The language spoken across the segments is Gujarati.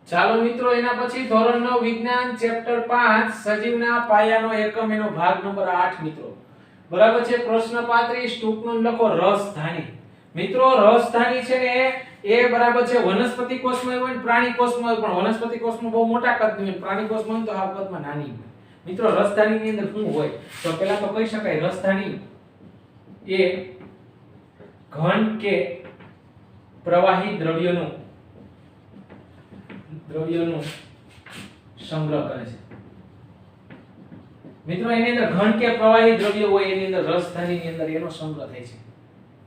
ચાલો મિત્રો એના પછી ધોરણ 9 વિજ્ઞાન ચેપ્ટર 5 સજીવના પાયાનો એકમ એનો ભાગ નંબર 8 મિત્રો બરાબર છે. પ્રશ્ન 35 ટૂંકનું લખો રસધાની. મિત્રો રસધાની છે ને એ બરાબર છે વનસ્પતિ કોષમાં હોય ને પ્રાણી કોષમાં હોય, પણ વનસ્પતિ કોષમાં બહુ મોટા કદની હોય, પ્રાણી કોષમાં તો આ કદમાં નાની હોય. મિત્રો રસધાની ની અંદર શું હોય તો પહેલા તો કહી શકાય રસધાની એ ઘન કે પ્રવાહી દ્રવ્યનું સંગ્રહ કરે છે. મિત્રો એની અંદર ઘન કે પ્રવાહી દ્રવ્ય હોય એની અંદર રસધાની ની અંદર એનો સંગ્રહ થાય છે.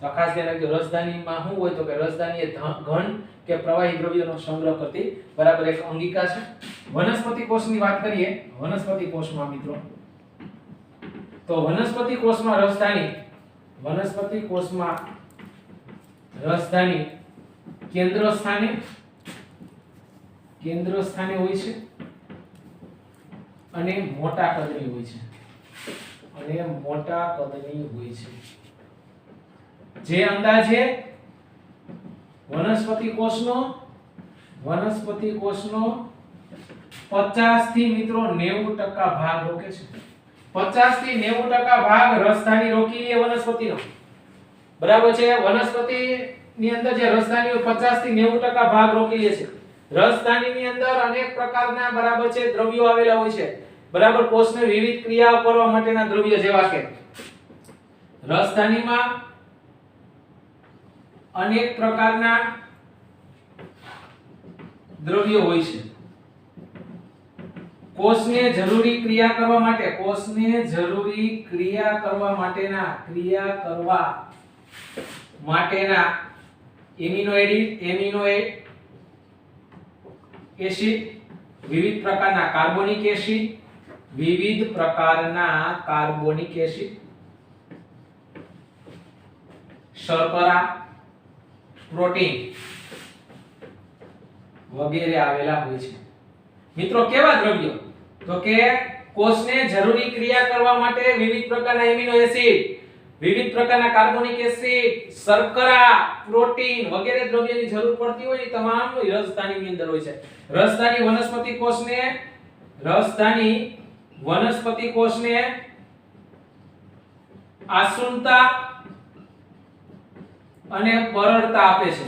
તો ખાસ ધ્યાન રાખજો રસધાનીમાં શું હોય તો કે રસધાની એ ઘન કે પ્રવાહી દ્રવ્યનો સંગ્રહ કરતી બરાબર એક અંગિકા છે. વનસ્પતિ કોષની વાત કરીએ, વનસ્પતિ કોષમાં મિત્રો તો વનસ્પતિ કોષમાં રસધાની કેન્દ્ર સ્થાને હોય છે અને મોટા કદની હોય છે. જે અંદાજે વનસ્પતિ કોષનો 50 થી મિત્રો 90% ભાગ રોકે છે. 50 થી 90% ભાગ રસધાની રોકી લે વનસ્પતિનો. બરાબર છે. વનસ્પતિ ની અંદર જે રસધાની 50 થી 90% ભાગ રોકી લે છે. રસધાની ની અંદર અનેક પ્રકારના બરાબર છે દ્રવ્યો આવેલા હોય છે. બરાબર કોષને વિવિધ ક્રિયાઓ કરવા માટેના દ્રવ્ય જેવા કે રસધાનીમાં અનેક પ્રકારના દ્રવ્યો હોય છે. કોષને જરૂરી ક્રિયા કરવા માટેના એમિનો એસિડ, વિવિધ પ્રકારના કાર્બોનિક એસિડ, શર્કરા, પ્રોટીન વગેરે આવેલા હોય છે. મિત્રો કેવા દ્રવ્યો તો કે કોષને જરૂરી ક્રિયા કરવા માટે વિવિધ પ્રકારના એમિનો એસિડ, વિવિધ પ્રકારના કાર્બોનિક એસિડ, શર્કરા, પ્રોટીન વગેરે દ્રવ્યની જરૂર પડતી હોય એ તમામ રસધાનીની અંદર હોય છે. રસધાની વનસ્પતિ કોષને આસુનતા અને બરડતા આપે છે.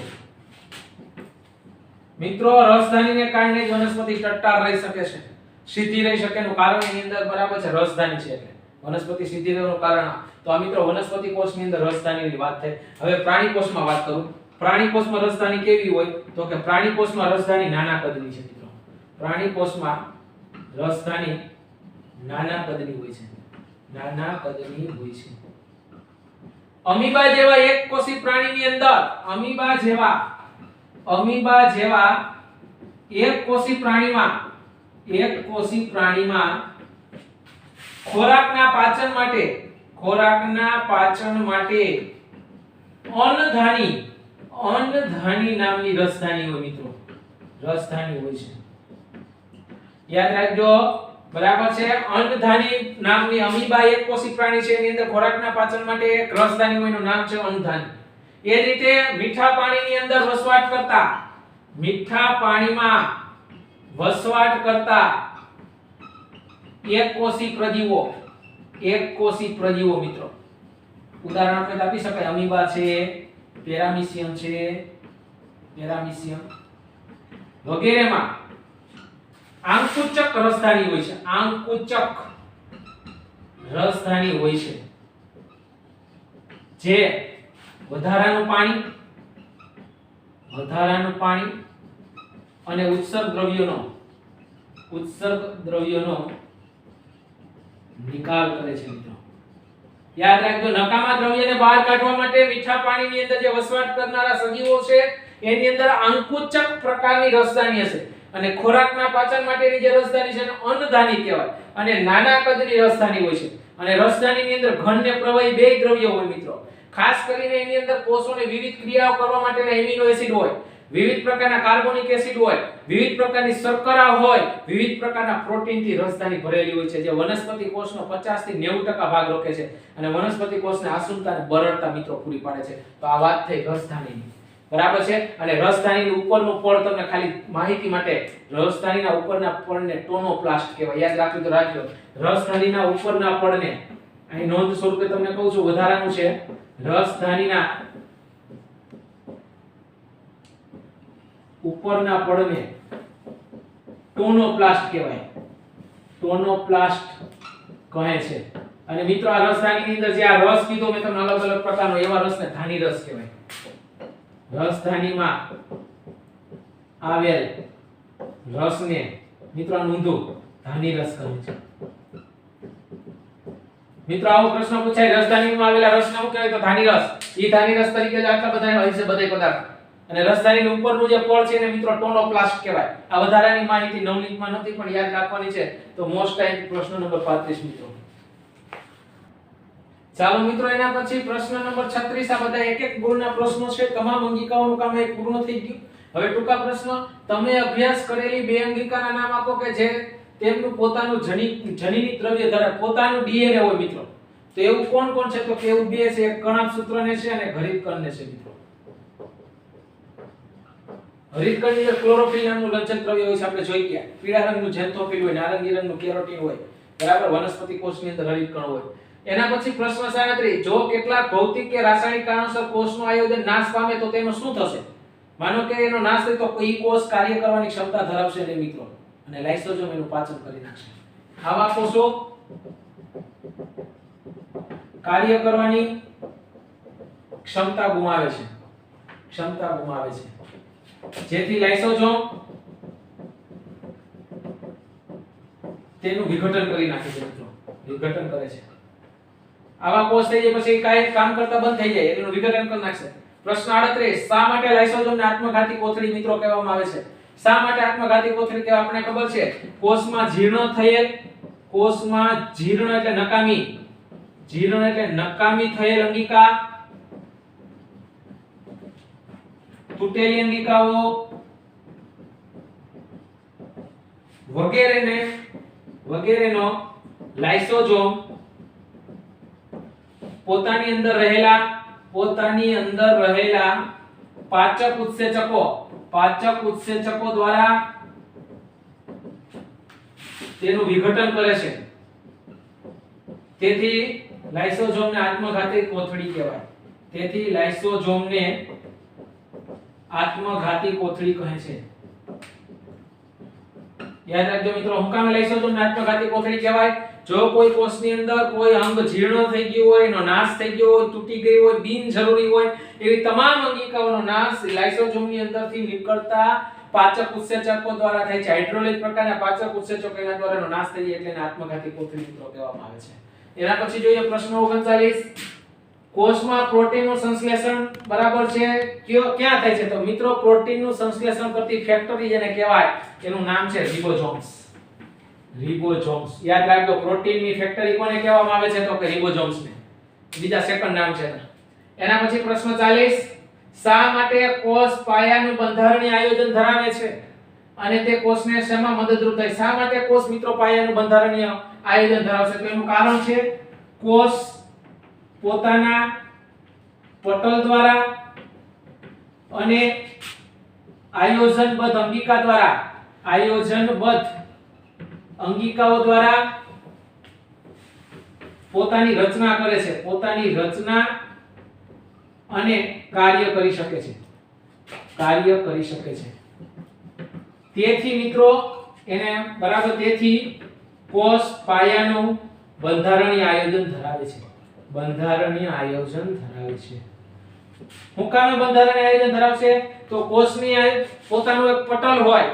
મિત્રો રસધાનીને કારણે જ વનસ્પતિ ટટ્ટાર રહી શકે છે, સીધી રહી શકે એનું કારણ એની અંદર બરાબર છે રસધાની છે. એટલે વનસ્પતિ સીધી રહેવાનું કારણ તો આ મિત્રો વનસ્પતિ કોષની અંદર રસધાનીની વાત થઈ. હવે પ્રાણી કોષમાં વાત કરું. પ્રાણી કોષમાં રસધાની કેવી હોય તો કે પ્રાણી કોષમાં રસધાની નાના કદની છે મિત્રો. પ્રાણી કોષમાં રસધાની નાના કદની હોય છે. અમીબા જેવા એકકોષી પ્રાણીની અંદર અમીબા જેવા એકકોષી પ્રાણીમાં ખોરાકના પાચન માટે અન્નધાની નામની રસધાની હોય મિત્રો. રસધાની હોય છે. યાદ રાખજો બરાબર છે. અન્નધાની નામની અમીબા એકકોષી પ્રાણી છે એની અંદર ખોરાકના પાચન માટે એક રસધાની હોય એનું નામ છે અન્નધાની. એ રીતે મીઠા પાણીની અંદર વસવાટ કરતા એકકોષી પ્રજીવો મિત્રો ઉદાહરણ આપણે આપી શકાય. અમીબા છે, પેરામીશિયમ વગેરેમાં આંકુચક રસધાની હોય છે. જે વધારાનું પાણી અને ઉત્સર્ગ દ્રવ્યોનો નિકાલ કરે છે મિત્રો. યાદ રાખજો નકામા દ્રવ્યને બહાર કાઢવા માટે મીઠા પાણીની અંદર જે વસવાટ કરનારા સજીવો છે એની અંદર આંકુચક પ્રકારની રસધાની હશે અને ખોરાકના પાચન માટેની જે રસધાની છે એને અન્નધાની કહેવાય અને નાના કદની રસધાની હોય છે. અને રસધાનીની અંદર ઘન ને પ્રવાહી બે દ્રવ્યો હોય મિત્રો. ખાસ કરીને એની અંદર કોષોને વિવિધ ક્રિયાઓ કરવા માટેના એમિનો એસિડ હોય, વિવિધ પ્રકારના કાર્બોનિક એસિડ હોય, વિવિધ પ્રકારની શર્કરા હોય, વિવિધ પ્રકારના પ્રોટીનથી રસધાની ભરેલી હોય છે જે વનસ્પતિ કોષનો 50 થી 90% ભાગ રોકે છે અને વનસ્પતિ કોષને આસુનતા અને બરડતા મિત્રો પૂરી પાડે છે. તો આ વાત થઈ રસધાનીની. બરાબર છે. અને રસધાનીની ઉપરનું પડ તમને ખાલી માહિતી માટે રસધાનીના ઉપરના પડને ટોનોપ્લાસ્ટ કહેવાય. યાદ રાખજો તો રાખજો. રસધાનીના ઉપરના પડને અહીં નોંધ સ્વરૂપે તમને કહું છું વધારાનું છે. રસધાનીના ઉપરના પડને ટોનોપ્લાસ્ટ કહેવાય. ટોનોપ્લાસ્ટ કહે છે. અને મિત્રો આ રસધાનીની અંદર જે આ રસ કીધો મેં તમને અલગ અલગ પ્રકારનો એવા રસને ધાની રસ કહેવાય. રસધાનીમાં આવેલ રસને મિત્રો નોંધો ધાની રસ કહે છે. મિત્રો આવો પ્રશ્ન પૂછાય રસધાનીમાં આવેલા રસને શું કહેવાય તો ધાની રસ. ઈ ધાની રસ તરીકે જ આટલા બધા હોય છે બધા પદાર્થ. અને રસધાનીની ઉપરનું જે પડ છે એને મિત્રો ટોનોપ્લાસ્ટ કહેવાય. આ વધારાની માહિતી નવનીતમાં નથી પણ યાદ રાખવાની છે. તો મોસ્ટ ટાઈમ પ્રશ્ન નંબર 35 મિત્રો. ચાલો મિત્રો એના પછી પ્રશ્ન નંબર 36. આ બધા એક એક ગુણના પ્રશ્નો છે. તમામ અંગિકાઓનું કામ એક પૂર્ણ થઈ ગયું. હવે ટૂંકા પ્રશ્ન, તમે અભ્યાસ કરેલી બે અંગિકાના નામ આપો કે જે તેમનું પોતાનું જનીની દ્રવ્ય ધરાવે, પોતાનું ડીએનએ હોય મિત્રો. તો એવું કોણ કોણ છે તો કે એવું બે છે. એક કણાભસૂત્રને છે અને હરિતકણને છે મિત્રો. હરિતકણની અંદર ક્લોરોફિલ નામનું લંચન દ્રવ્ય હોય છે, આપણે જોઈ ગયા. પીળા રંગનું ઝેન્થોફિલ હોય, નારંગી રંગનું કેરોટીન હોય, બરાબર. વનસ્પતિ કોષની અંદર હરિતકણ હોય. એના પછી પ્રશ્ન 37, જો કેટલાક ભૌતિક કે રાસાયણિક કારણોસર કોષનું આયોજન નાશ પામે તો તેનો શું થશે? માનો કે એનો નાશ થાય તો ઈ કોષ કાર્ય કરવાની ક્ષમતા ધરાવશે નહીં મિત્રો, અને લાઇસોસોમ એનું પાચન કરી નાખશે. આવા કોષો કાર્ય કરવાની ક્ષમતા ગુમાવે છે. જેથી લાઇસોસોમ તેનું વિઘટન કરી નાખે છે મિત્રો. વિઘટન કરે છે. આવા કોષ થઈ જાય પછી કાંઈ કામ કરતા બંધ થઈ જાય, એનું વિઘટન કરી નાખશે. પ્રશ્ન 38, શા માટે લાઇસોસોમને આત્મઘાતી કોથળી મિત્રો કહેવામાં આવે છે? શા માટે આત્મઘાતી કોથળી કહેવાય? આપણને ખબર છે, કોષમાં જીર્ણ એટલે નકામી થયેલ અંગિકા, તૂટેલી અંગિકાઓ વગેરેનો લાઇસોસોમ પોતાની અંદર રહેલા પાચક ઉત્સેચકો દ્વારા તેનું વિઘટન કરે છે. તેથી લાઇસોસોમને આત્મઘાતી કોથળી કહેવાય. કહે છે. યાદ રાખજો મિત્રો, હું કામ લાઇસોસોમને આત્મઘાતી કોથળી કહેવાય? જો કોઈ કોષની અંદર કોઈ અંગ જીર્ણ થઈ ગયું હોય, એનો નાશ થઈ ગયો હોય, તૂટી ગયું હોય, બિનજરૂરી હોય, એવી તમામ અંગિકાઓનો નાશ લાઇસોસોમની અંદરથી નીકળતા પાચક ઉત્સેચકો દ્વારા થાય છે. હાઇડ્રોલિક પ્રકારના પાચક ઉત્સેચકો એના દ્વારા એનો નાશ થઈ જાય એટલે એને આત્મઘાતી કોથળી મિત્રો કહેવામાં આવે છે. એના પછી જોઈએ પ્રશ્ન 39, કોષમાં પ્રોટીનનું સંશ્લેષણ બરાબર છે ક્યાં થાય છે? તો મિત્રો પ્રોટીનનું સંશ્લેષણ કરતી ફેક્ટરી જેને કહેવાય એનું નામ છે રિબોઝોમ્સ. યાદ રાખજો, પ્રોટીનની ફેક્ટરી કોને કહેવામાં આવે છે તો કે રિબોઝોમ્સને. બીજા સેકન્ડ નામ છે. એના પછી પ્રશ્ન 40, શા માટે કોષ પાયાનું બંધારણીય આયોજન ધરાવે છે અને તે કોષને શેમાં મદદરૂપ થાય? શા માટે કોષ મિત્રો પાયાનું બંધારણીય આયોજન ધરાવશે? તો એનું કારણ છે કોષ પોતાના પટલ દ્વારા અને આયોજનબદ્ધ અંગિકાઓ દ્વારા પોતાની રચના કરે છે. અને કાર્ય કરી શકે છે. તેથી મિત્રો એને બરાબર, તેથી કોષ પાયાનું બંધારણીય આયોજન ધરાવે છે. હું કામે બંધારણીય આયોજન ધરાવશે? તો કોષની પોતાનું એક પટલ હોય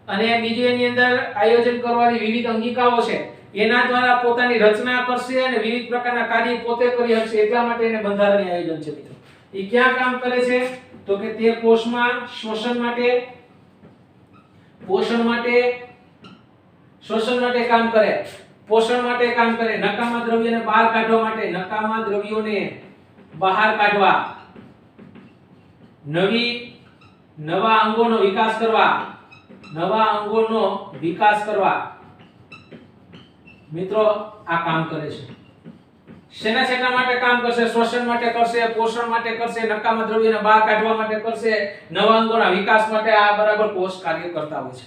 અને બીજું એની અંદર આયોજન કરવાની વિવિધ અંગિકાઓ છે, એના દ્વારા પોતાની રચના કરશે અને વિવિધ પ્રકારના કાર્ય પોતે કરી શકશે. એટલા માટે એને બંધારણીય આયોજન છે મિત્રો. એ ક્યાં કામ કરે છે? તો કે તે કોષમાં શોષણ માટે પોષણ માટે કામ કરે, નકામા દ્રવ્યોને બહાર કાઢવા, નવા અંગોનો વિકાસ કરવા મિત્રો આ કામ કરે છે. શેના માટે કામ કરશે? શ્વસન માટે કરશે, પોષણ માટે કરશે, નકામા દ્રવ્યોને બહાર કાઢવા માટે કરશે, નવા અંગોના વિકાસ માટે. આ બરાબર કોષ કાર્ય કરતા હોય છે.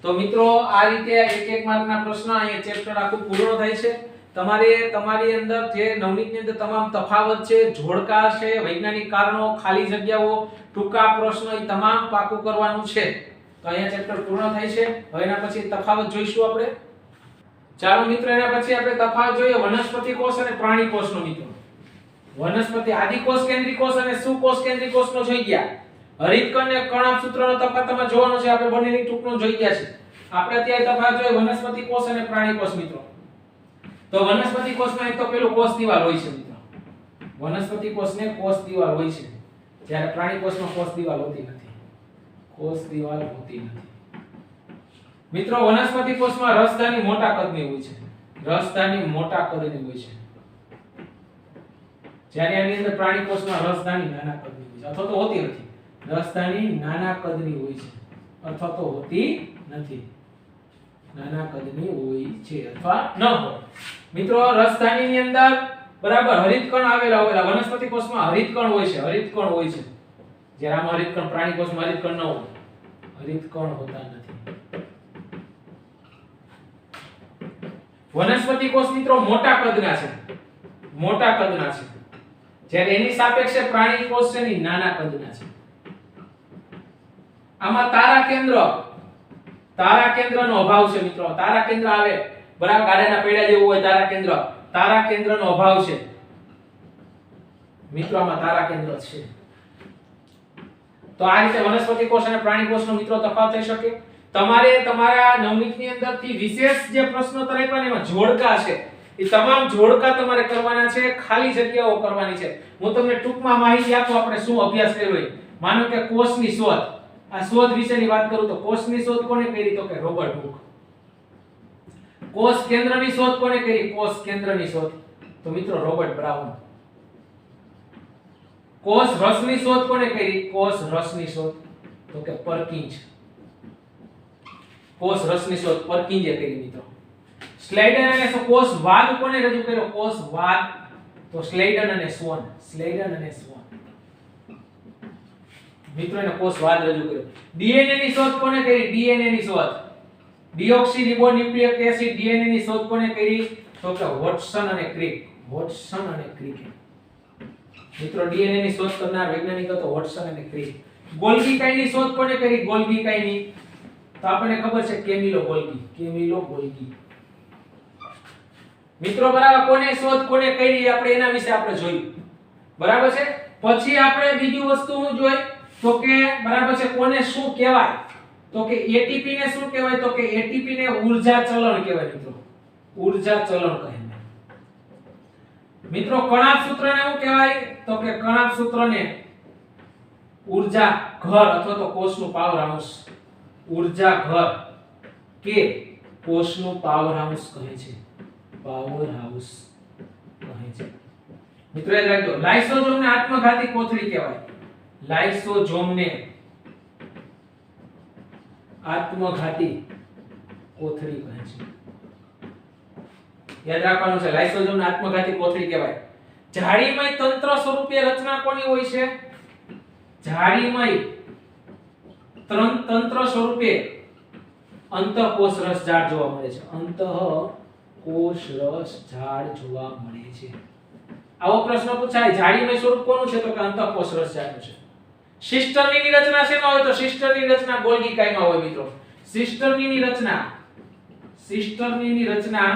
તો મિત્રો આ રીતે એક એક માર્કના પ્રશ્ન અહીંયા ચેપ્ટર આખું પૂર્ણ થાય છે. તમારે તમારી અંદર જે નવનીતની અંદર તમામ તફાવત છે, જોડકા છે, વૈજ્ઞાનિક કારણો, ખાલી જગ્યાઓ, ટૂંકા પ્રશ્નો એ તમામ પાકું કરવાનું છે. તો અહીંયા ચેપ્ટર પૂર્ણ થાય છે. હવે એના પછી તફાવત જોઈશું આપણે. ચાલો મિત્રો એના પછી આપણે તફાવત જોઈએ વનસ્પતિ કોષ અને પ્રાણી કોષનો. મિત્રો વનસ્પતિ આદિકોષ કેન્દ્રીય કોષ અને સુકોષ કેન્દ્રીય કોષનો જોઈ ગયા. હરિતકણ અને કણાભ સૂત્રનો તફાવત તમારે જોવાનો છે. આપણે બંનેની ટૂંકનો જોઈ ગયા છે. આપણે અત્યારે તફાવત જોઈએ વનસ્પતિ કોષ અને પ્રાણી કોષ. મિત્રો તો વનસ્પતિ કોષમાં એક તો પેલું કોષ દિવાલ હોય છે. મિત્રો વનસ્પતિ કોષને કોષ દિવાલ હોય છે, જ્યારે પ્રાણી કોષમાં કોષ દિવાલ હોતી નથી. કોષ દિવાલ હોતી નથી. મિત્રો વનસ્પતિ કોષમાં રસધાની મોટા કદની હોય છે. રસધાની મોટા કદની હોય છે, જ્યારે આની અંદર પ્રાણી કોષમાં રસધાની નાના કદની હોય છે, અથવા તો હોતી નથી. રસધાની નાના કદની હોય છે અથવા તો હોતી નથી. નાના કદની હોય છે અથવા ન હોય. મિત્રો રસધાનીની અંદર બરાબર હરિતકણ આવેલા વનસ્પતિ કોષમાં હરિતકણ હોય છે. હરિતકણ હોય છે, જ્યારે આમાં હરિતકણ પ્રાણી કોષમાં હરિતકણ ન હોય. હરિતકણ હોતા નથી. વનસ્પતિ કોષ મિત્રો મોટા કદના છે. મોટા કદના છે, જ્યારે એની સાપેક્ષે પ્રાણી કોષ છે ની નાના કદના છે. આમાં તારા કેન્દ્રનો અભાવ છે. મિત્રો તારા કેન્દ્ર આવે બરાબર ગાડાના પૈડા જેવું હોય. તારા કેન્દ્રનો અભાવ છે. મિત્રો આમાં તારા કેન્દ્ર છે. તો આ રીતે વનસ્પતિ કોષ અને પ્રાણી કોષનો મિત્રો તફાવત થઈ શકે. તમારે તમારા નવનીતની અંદરથી વિશેષ જે પ્રશ્નો તરાવ્યા ને એમાં જોડકા છે, એ તમામ જોડકા તમારે કરવાના છે, ખાલી જગ્યાઓ કરવાની છે. હું તમને ટૂંકમાં માહિતી આપું આપણે શું અભ્યાસ કર્યો છે. માનો કે કોષની શોધ, આ શોધ વિશેની વાત કરું તો કોષની શોધ કોણે કરી? તો કે રોબર્ટ હુક. કોષ કેન્દ્રની શોધ કોણે કરી? કોષ કેન્દ્રની શોધ તો મિત્રો રોબર્ટ બ્રાઉન. કોષ રસની શોધ કોણે કરી? કોષ રસની શોધ તો કે પરકિંજ. કોષ રસની શોધ પરકિંજે કરી. મિત્રો સ્લાઇડર અને કોષ વાદ કોને રજૂ કર્યો? કોષ વાદ તો સ્લાઇડર અને સ્વોન. મિત્રો એને કોષ વાદ રજૂ કર્યો. ડીએનએ ની શોધ કોને કરી? ડીએનએ ની શોધ ડીઓક્સી રિબોન્યુક્લિક એસિડ. ડીએનએ ની શોધ કોને કરી? તો કે વોટસન અને ક્રિક. મિત્રો ડીએનએ ની શોધ કરનાર વૈજ્ઞાનિક હતો વોટસન અને ક્રિક. ગોલ્ગી કાઈની શોધ કોને કરી? ગોલ્ગી કાઈની તો આપણને ખબર છે કેમિલો ગોલ્ગી. મિત્રો બરાબર કોને શોધ કોને કરી આપણે એના વિશે આપણે જોયું. બરાબર છે. પછી આપણે બીજી વસ્તુ હું જોઈ તો કે બરાબર છે કોને શું કહેવાય? તો કે એટીપી ને શું કહેવાય? તો કે એટીપી ને ઊર્જા ચલણ કહેવાય. મિત્રો ઊર્જા ચલણ કહે. મિત્રો કણાભ સૂત્રને શું કહેવાય? તો કે કણાભ સૂત્રને ઊર્જા ઘર અથવા તો કોષનું પાવર હાઉસ. ઊર્જા ઘર કે કોષનું પાવર હાઉસ કહે છે. મિત્રો યાદ રાખજો લાઇસોઝોમને આત્મઘાતી કોથળી કહેવાય. લાઇસોઝોમને આત્મઘાતી કોથળી કહે છે. યાદ રાખવાનું છે લાઇસોઝોમને આત્મઘાતી કોથળી કહેવાય. જાળીમય તંત્ર સ્વરૂપે રચના કોની હોય છે? જાળીમય તંત્ર સ્વરૂપે અંતઃકોષ રસ ઝાડ જોવા મળે છે. અંતઃકોષ રસ ઝાડ જોવા મળે છે. આવો પ્રશ્ન પૂછાય જાળીમય સ્વરૂપ કોનું છે? તો કે અંતઃકોષ રસ ઝાડનું છે. સિસ્ટર્નીની રચના શેમાં હોય? તો સિસ્ટર્નીની રચના ગોલ્ગી કાયમાં હોય. મિત્રો સિસ્ટર્નીની રચના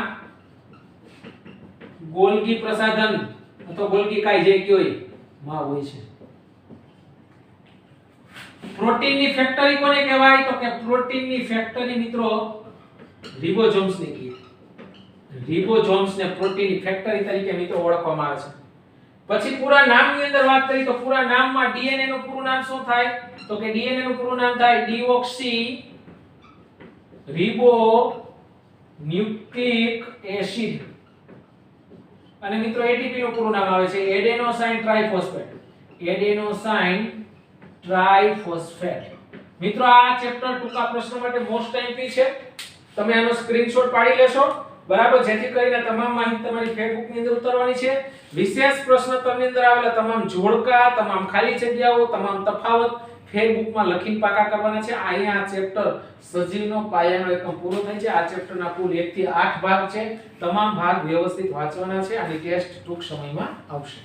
ગોલ્ગી પ્રસાધન અથવા ગોલ્ગી કાય જે કયો માં હોય છે. પ્રોટીનની ફેક્ટરી કોને કહેવાય? તો કે પ્રોટીનની ફેક્ટરી મિત્રો રિબોઝોમ્સ ની કહેવાય. રિબોઝોમ્સ ને પ્રોટીનની ફેક્ટરી તરીકે મિત્રો ઓળખવામાં આવે છે. પછી પૂરા નામની અંદર વાત કરી તો પૂરા નામમાં ડીએનએ નું પૂરું નામ શું થાય? તો કે ડીએનએ નું પૂરું નામ થાય ડીઓક્સી રિબો ન્યુક્લિક એસિડ. અને મિત્રો એટીપી નું પૂરું નામ આવે છે એડેનોસાઇન ટ્રાઇફોસ્ફેટ. મિત્રો આ ચેપ્ટર ટૂંકા પ્રશ્નો માટે મોસ્ટ એમપી છે. તમે આનો સ્ક્રીનશોટ પાડી લેશો. બરાબર, જેથી કરીને તમામ માહિતી તમારી ફેસબુક ની અંદર ઉતારવાની છે. વિશેષ પ્રશ્નોત્તરની અંદર આવેલા તમામ જોડકા, તમામ ખાલી જગ્યાઓ, તમામ તફાવત ફેસબુકમાં લખીને પાકા કરવાના છે. અહીંયા આ ચેપ્ટર સજીવનો પાયાનો એકમ પૂરો થાય છે. આ ચેપ્ટરના કુલ 1 થી 8 ભાગ છે. તમામ ભાગ વ્યવસ્થિત વાંચવાના છે અને ટેસ્ટ ટૂંક સમયમાં આવશે.